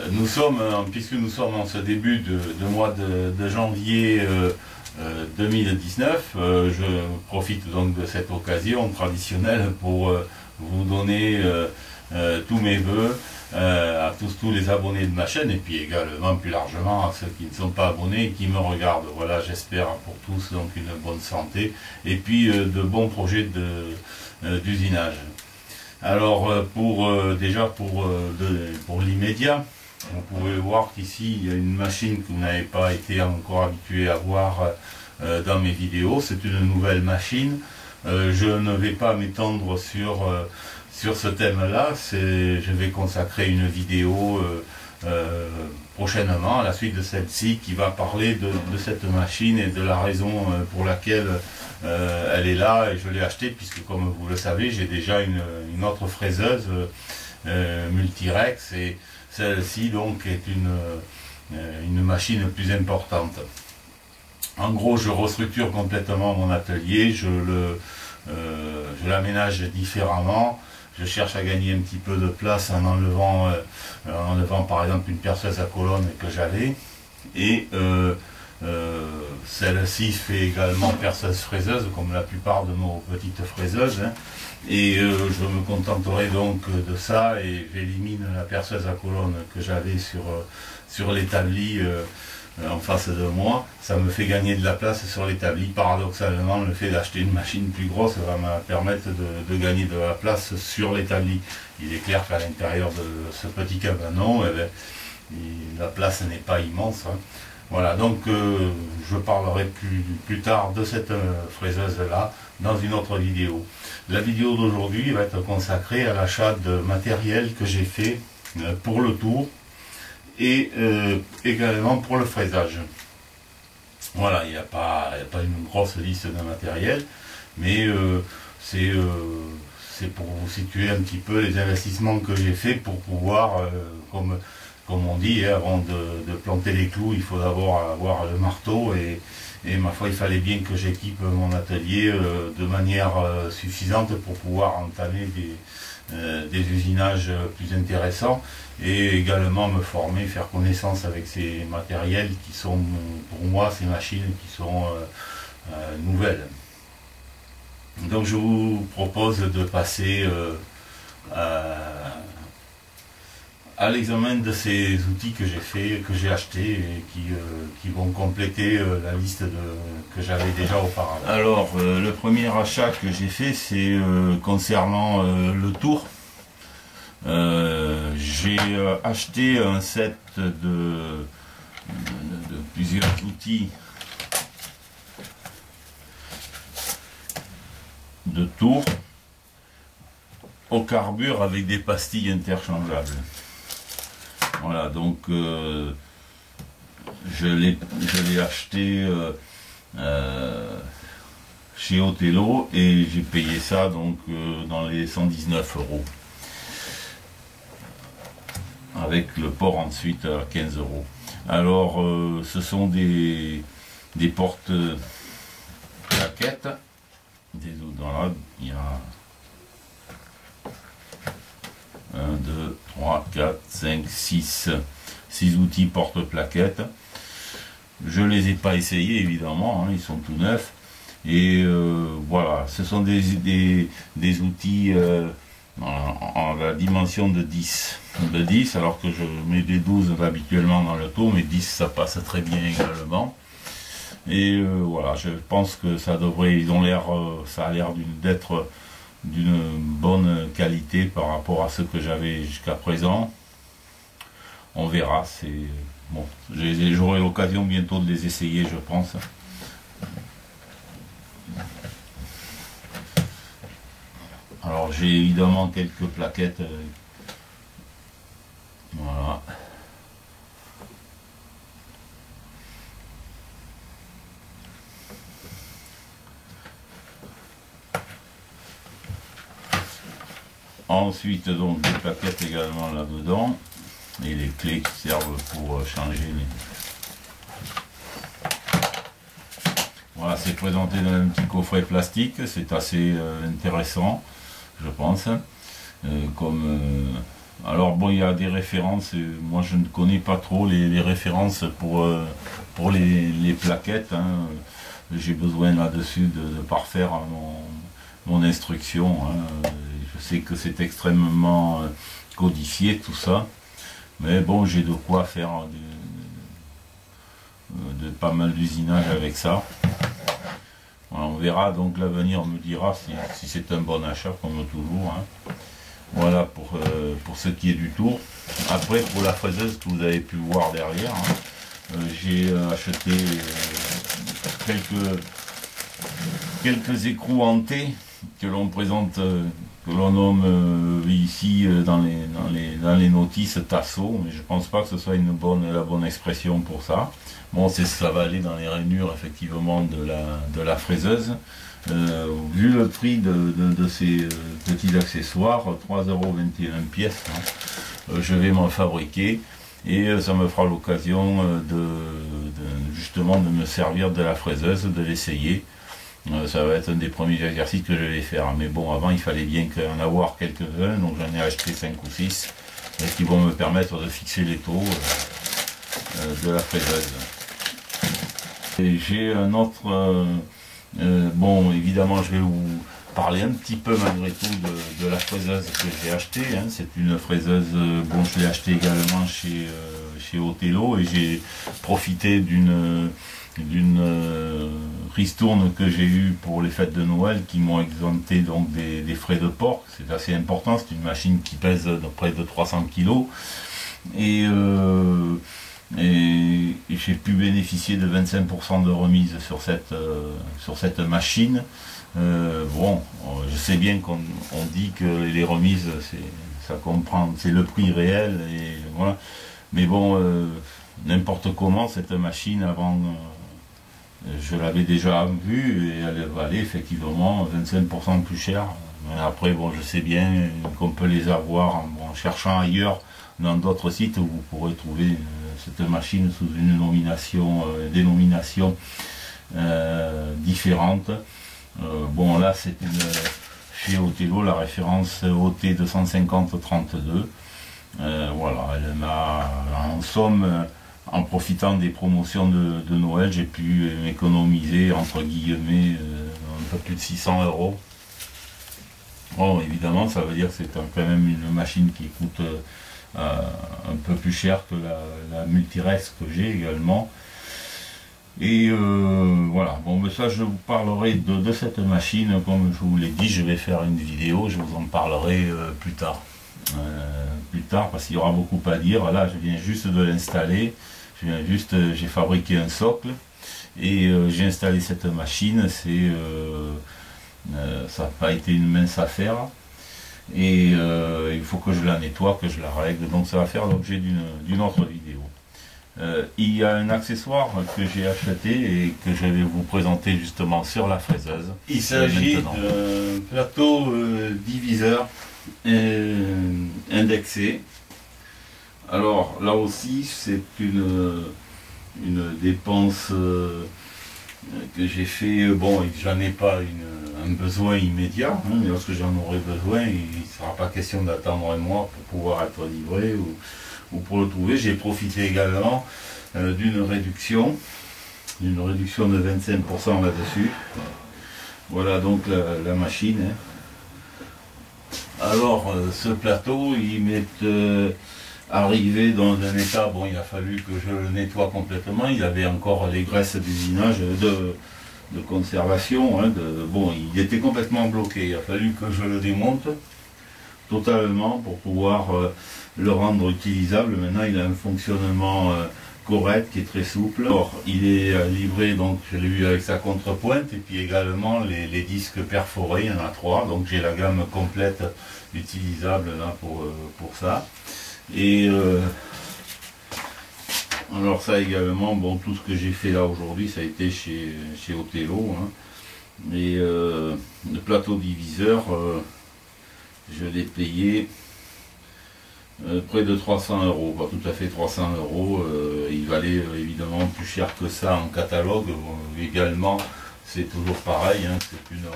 Nous sommes, puisque nous sommes en ce début de mois de janvier 2019, je profite donc de cette occasion traditionnelle pour vous donner tous mes voeux à tous les abonnés de ma chaîne, et puis également plus largement à ceux qui ne sont pas abonnés et qui me regardent. Voilà, j'espère pour tous donc une bonne santé et puis de bons projets d'usinage. Alors déjà pour l'immédiat, vous pouvez voir qu'ici il y a une machine que vous n'avez pas été encore habitué à voir dans mes vidéos. C'est une nouvelle machine. Je ne vais pas m'étendre sur ce thème-là. Je vais consacrer une vidéo prochainement à la suite de celle-ci qui va parler de cette machine et de la raison pour laquelle elle est là et je l'ai achetée, puisque comme vous le savez, j'ai déjà une autre fraiseuse Multirex, et celle-ci donc est une machine plus importante. En gros, je restructure complètement mon atelier, je l'aménage différemment. Je cherche à gagner un petit peu de place en enlevant par exemple une perceuse à colonne que j'avais, et celle-ci fait également perceuse fraiseuse comme la plupart de nos petites fraiseuses, hein. Et je me contenterai donc de ça, et j'élimine la perceuse à colonne que j'avais sur l'établi en face de moi. Ça me fait gagner de la place sur l'établi. Paradoxalement, le fait d'acheter une machine plus grosse va me permettre de gagner de la place sur l'établi. Il est clair qu'à l'intérieur de ce petit cabanon, eh bien, la place n'est pas immense, hein. Voilà, donc je parlerai plus tard de cette fraiseuse-là dans une autre vidéo. La vidéo d'aujourd'hui va être consacrée à l'achat de matériel que j'ai fait pour le tour et également pour le fraisage. Voilà, il n'y a pas une grosse liste de matériel, mais c'est pour vous situer un petit peu les investissements que j'ai fait pour pouvoir, comme on dit, hein, avant de planter les clous, il faut d'abord avoir le marteau, et ma foi, il fallait bien que j'équipe mon atelier de manière suffisante pour pouvoir entamer des usinages plus intéressants, et également me former, faire connaissance avec ces matériels qui sont, pour moi, ces machines qui sont nouvelles. Donc je vous propose de passer à l'examen de ces outils que j'ai achetés et qui vont compléter la liste que j'avais déjà auparavant. Alors, le premier achat que j'ai fait, c'est concernant le tour. J'ai acheté un set de plusieurs outils de tour au carbure avec des pastilles interchangeables. Voilà, donc je l'ai acheté chez Othello, et j'ai payé ça donc dans les 119 €, avec le port ensuite à 15 €. Alors ce sont des portes plaquettes, voilà, il y a 1, 2, 3, 4, 5, 6 outils porte-plaquettes. Je les ai pas essayés évidemment, hein, ils sont tout neufs. Et voilà, ce sont des outils en la dimension de 10. Alors que je mets des 12 habituellement dans le tour, mais 10 ça passe très bien également. Et voilà, je pense que ça devrait, ça a l'air d'être d'une bonne qualité par rapport à ce que j'avais jusqu'à présent. On verra, c'est bon, j'aurai l'occasion bientôt de les essayer, je pense. Alors j'ai évidemment quelques plaquettes, voilà. Ensuite, donc, des plaquettes également là-dedans, et les clés qui servent pour changer les... Voilà, c'est présenté dans un petit coffret plastique, c'est assez intéressant, je pense, comme Alors bon, il y a des références, moi je ne connais pas trop les références pour les plaquettes, hein. J'ai besoin là-dessus de parfaire mon instruction, hein. Je sais que c'est extrêmement codifié tout ça, mais bon, j'ai de quoi faire de pas mal d'usinage avec ça. Voilà, on verra, donc l'avenir me dira si c'est un bon achat, comme toujours, hein. Voilà pour ce qui est du tour. Après, pour la fraiseuse que vous avez pu voir derrière, hein, j'ai acheté quelques écrous hantés que l'on présente, que l'on nomme ici dans les notices tasseaux, mais je pense pas que ce soit la bonne expression pour ça. Bon, ça va aller dans les rainures effectivement de la fraiseuse. Vu le prix de ces petits accessoires, 3,21 € pièce, hein, je vais m'en fabriquer et ça me fera l'occasion justement de me servir de la fraiseuse, de l'essayer. Ça va être un des premiers exercices que je vais faire, mais bon, avant il fallait bien en avoir quelques-uns, donc j'en ai acheté 5 ou 6 qui vont me permettre de fixer les taux de la fraiseuse. Et j'ai un autre bon, évidemment, je vais vous parler un petit peu malgré tout de la fraiseuse que j'ai achetée, hein. C'est une fraiseuse, bon, je l'ai achetée également chez Othello, et j'ai profité d'une ristourne que j'ai eue pour les fêtes de Noël qui m'ont exempté donc des frais de port. C'est assez important, c'est une machine qui pèse près de 300 kg. Et j'ai pu bénéficier de 25% de remise sur cette machine. Bon, je sais bien qu'on dit que les remises, ça comprend, c'est le prix réel, et voilà. Mais bon, n'importe comment, cette machine, avant, je l'avais déjà vue, et elle valait effectivement 25% plus cher. Mais après, bon, je sais bien qu'on peut les avoir en cherchant ailleurs, dans d'autres sites où vous pourrez trouver cette machine sous une dénomination différente. Bon, là c'est chez Othello, la référence OT 250-32. Voilà, elle m'a, en somme, en profitant des promotions de Noël, j'ai pu m'économiser entre guillemets un peu plus de 600 €. Bon, évidemment, ça veut dire que c'est quand même une machine qui coûte un peu plus cher que la Multirex que j'ai également. Et voilà, bon, mais ça je vous parlerai de cette machine, comme je vous l'ai dit, je vais faire une vidéo, je vous en parlerai plus tard. Parce qu'il y aura beaucoup à dire. Là je viens juste de l'installer, j'ai fabriqué un socle et j'ai installé cette machine. Ça n'a pas été une mince affaire. Et il faut que je la nettoie, que je la règle, donc ça va faire l'objet d'une autre vidéo. Il y a un accessoire que j'ai acheté et que je vais vous présenter justement sur la fraiseuse. Il s'agit d'un plateau diviseur indexé. Alors là aussi c'est une dépense que j'ai fait, bon, et que j'en ai pas un besoin immédiat, hein, mais lorsque j'en aurai besoin, il ne sera pas question d'attendre un mois pour pouvoir être livré ou pour le trouver. J'ai profité également d'une réduction de 25% là-dessus. Voilà donc la machine, hein. Alors ce plateau, il m'est arrivé dans un état, bon, il a fallu que je le nettoie complètement. Il avait encore les graisses d'usinage, de conservation, hein, bon, il était complètement bloqué. Il a fallu que je le démonte totalement pour pouvoir le rendre utilisable. Maintenant il a un fonctionnement correct, qui est très souple. Alors, il est livré, donc je l'ai eu avec sa contrepointe, et puis également les disques perforés, il y en a 3, donc j'ai la gamme complète utilisable là pour ça. Et alors ça également, bon, tout ce que j'ai fait là aujourd'hui, ça a été chez Othello, hein. Et le plateau diviseur, je l'ai payé près de 300 €, pas tout à fait 300 €, il valait évidemment plus cher que ça en catalogue, également c'est toujours pareil, hein, c'est une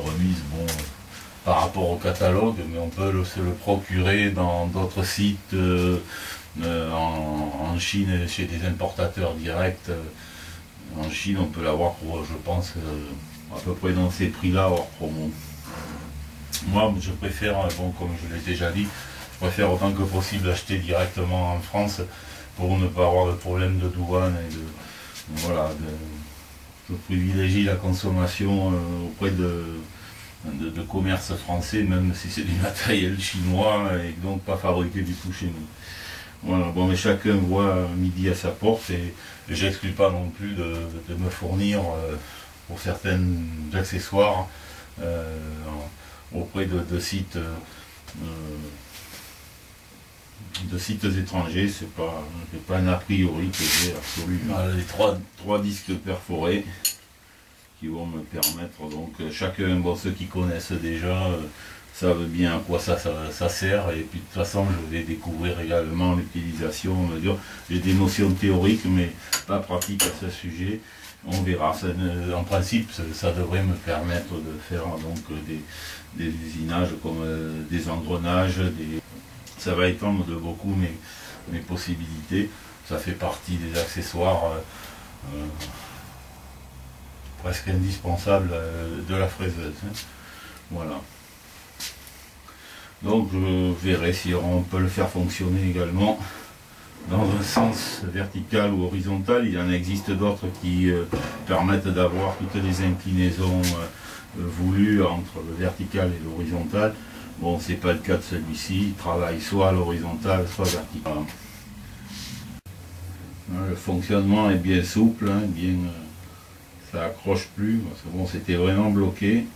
remise, bon, par rapport au catalogue, mais on peut se le procurer dans d'autres sites en Chine, chez des importateurs directs. En Chine, on peut l'avoir pour, je pense, à peu près dans ces prix-là, hors promo. Moi, je préfère, bon, comme je l'ai déjà dit, je préfère autant que possible acheter directement en France pour ne pas avoir de problème de douane et de, voilà, je privilégie la consommation auprès de commerce français, même si c'est du matériel chinois et donc pas fabriqué du tout chez nous. Voilà, bon, mais chacun voit midi à sa porte et j'exclus pas non plus de me fournir pour certains accessoires auprès de sites étrangers. C'est pas un a priori que j'ai absolument. Voilà, les trois disques perforés qui vont me permettre, donc chacun, bon, ceux qui connaissent déjà savent bien à quoi ça sert, et puis de toute façon je vais découvrir également l'utilisation. J'ai des notions théoriques mais pas pratiques à ce sujet. On verra, en principe ça devrait me permettre de faire donc des usinages comme des engrenages, ça va étendre de beaucoup mes possibilités. Ça fait partie des accessoires presque indispensables de la fraiseuse. Voilà. Donc je verrai si on peut le faire fonctionner également dans un sens vertical ou horizontal. Il en existe d'autres qui permettent d'avoir toutes les inclinaisons voulues entre le vertical et l'horizontal. Bon, c'est pas le cas de celui-ci, il travaille soit à l'horizontale, soit vertical. Le fonctionnement est bien souple, hein, bien, ça accroche plus, parce que bon, c'était vraiment bloqué.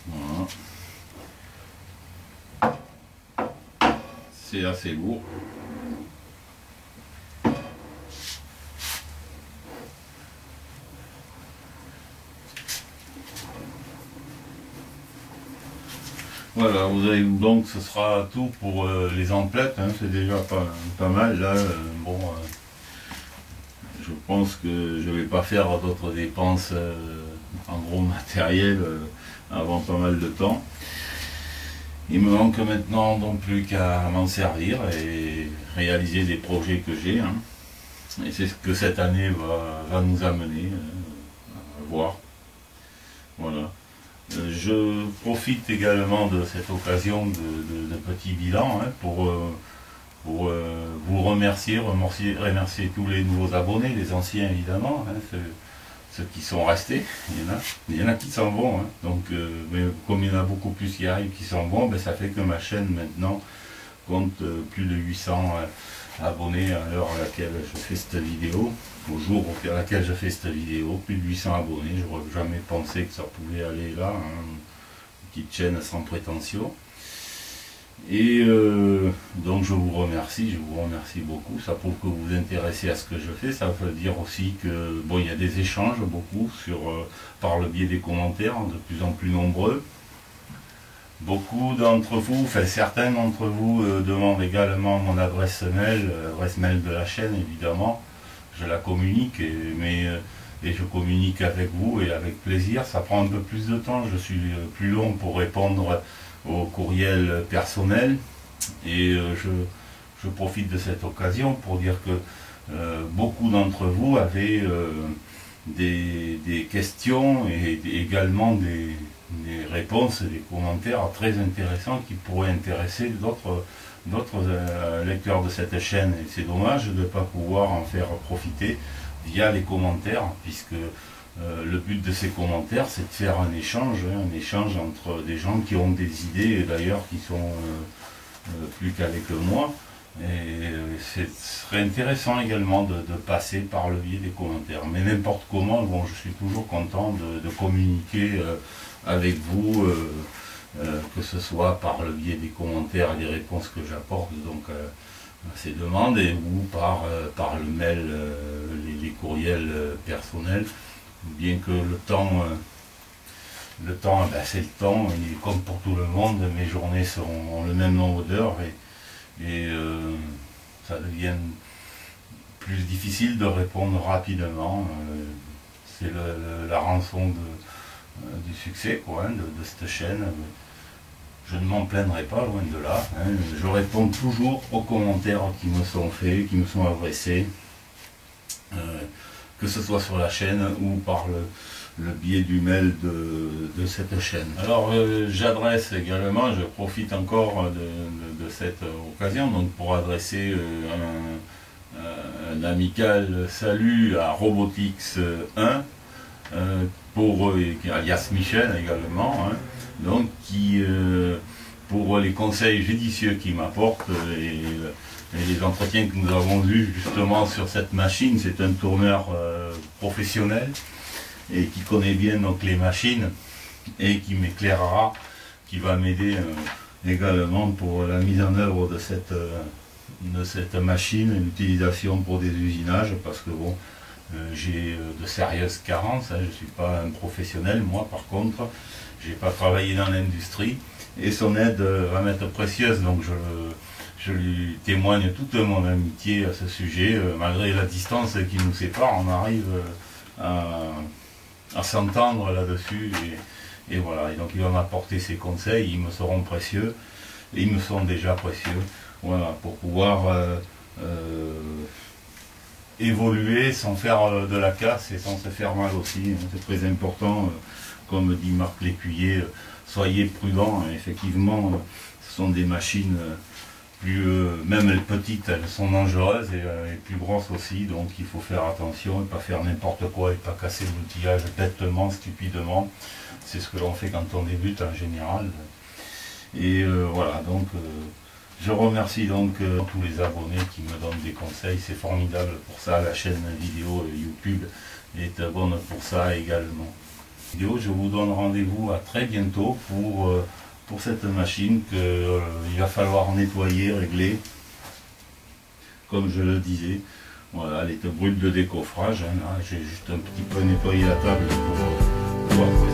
Voilà. C'est assez lourd. Voilà, vous avez, donc ce sera tout pour les emplettes, hein, c'est déjà pas mal. Là, bon, je pense que je ne vais pas faire d'autres dépenses en gros matériel avant pas mal de temps. Il me manque maintenant donc plus qu'à m'en servir et réaliser des projets que j'ai. Hein. Et c'est ce que cette année va nous amener à voir. Voilà. Je profite également de cette occasion de petit bilan hein, pour vous remercier tous les nouveaux abonnés, les anciens évidemment, hein, ceux qui sont restés, il y en a qui s'en vont, hein, donc, mais comme il y en a beaucoup plus qui arrivent, qui s'en vont, ben, ça fait que ma chaîne maintenant compte plus de 800 abonnés à l'heure à laquelle je fais cette vidéo, au jour à laquelle je fais cette vidéo, plus de 800 abonnés, je n'aurais jamais pensé que ça pouvait aller là, hein, une petite chaîne sans prétention. Et donc je vous remercie beaucoup, ça prouve que vous vous intéressez à ce que je fais, ça veut dire aussi que bon, il y a des échanges beaucoup par le biais des commentaires, de plus en plus nombreux. Beaucoup d'entre vous, enfin certains d'entre vous demandent également mon adresse mail de la chaîne évidemment, je la communique, et je communique avec vous et avec plaisir, ça prend un peu plus de temps, je suis plus long pour répondre au courriel personnel et je profite de cette occasion pour dire que beaucoup d'entre vous avaient des questions et également des réponses, des commentaires très intéressants qui pourraient intéresser d'autres lecteurs de cette chaîne, et c'est dommage de ne pas pouvoir en faire profiter via les commentaires, puisque le but de ces commentaires, c'est de faire un échange entre des gens qui ont des idées, et d'ailleurs qui sont plus qu'avec moi. Et ce serait intéressant également de passer par le biais des commentaires. Mais n'importe comment, bon, je suis toujours content de communiquer avec vous, que ce soit par le biais des commentaires et des réponses que j'apporte donc à ces demandes, ou par le mail, les courriels personnels. Bien que le temps ben c'est le temps, et comme pour tout le monde, mes journées ont le même nombre d'heures et ça devient plus difficile de répondre rapidement. C'est la rançon du succès quoi, hein, de cette chaîne. Je ne m'en plaindrai pas, loin de là. Hein. Je réponds toujours aux commentaires qui me sont faits, qui me sont adressés, que ce soit sur la chaîne ou par le biais du mail de cette chaîne. Alors j'adresse également, je profite encore de cette occasion donc pour adresser un amical salut à Robotix 1, alias Michel également, hein, donc qui pour les conseils judicieux qu'il m'apporte et les entretiens que nous avons eus justement sur cette machine. C'est un tourneur professionnel et qui connaît bien donc les machines et qui m'éclairera, qui va m'aider également pour la mise en œuvre de cette machine, l'utilisation pour des usinages, parce que bon, j'ai de sérieuses carences, hein, je ne suis pas un professionnel, moi par contre, j'ai pas travaillé dans l'industrie, et son aide va m'être précieuse, donc je lui témoigne toute mon amitié à ce sujet, malgré la distance qui nous sépare, on arrive à s'entendre là-dessus, et voilà, et donc il va m'apporter ses conseils, ils me seront précieux, et ils me sont déjà précieux, voilà, pour pouvoir évoluer sans faire de la casse et sans se faire mal aussi, c'est très important, comme dit Marc Lécuyer, soyez prudents, effectivement, ce sont des machines même les petites, elles sont dangereuses et plus grosses aussi, donc il faut faire attention et pas faire n'importe quoi et pas casser l'outillage bêtement, stupidement. C'est ce que l'on fait quand on débute en général. Et voilà, donc je remercie donc tous les abonnés qui me donnent des conseils, c'est formidable pour ça, la chaîne vidéo YouTube est bonne pour ça également. Je vous donne rendez-vous à très bientôt pour cette machine qu'il va falloir nettoyer, régler, comme je le disais. Voilà, elle est brute de décoffrage, hein, j'ai juste un petit peu nettoyé la table pour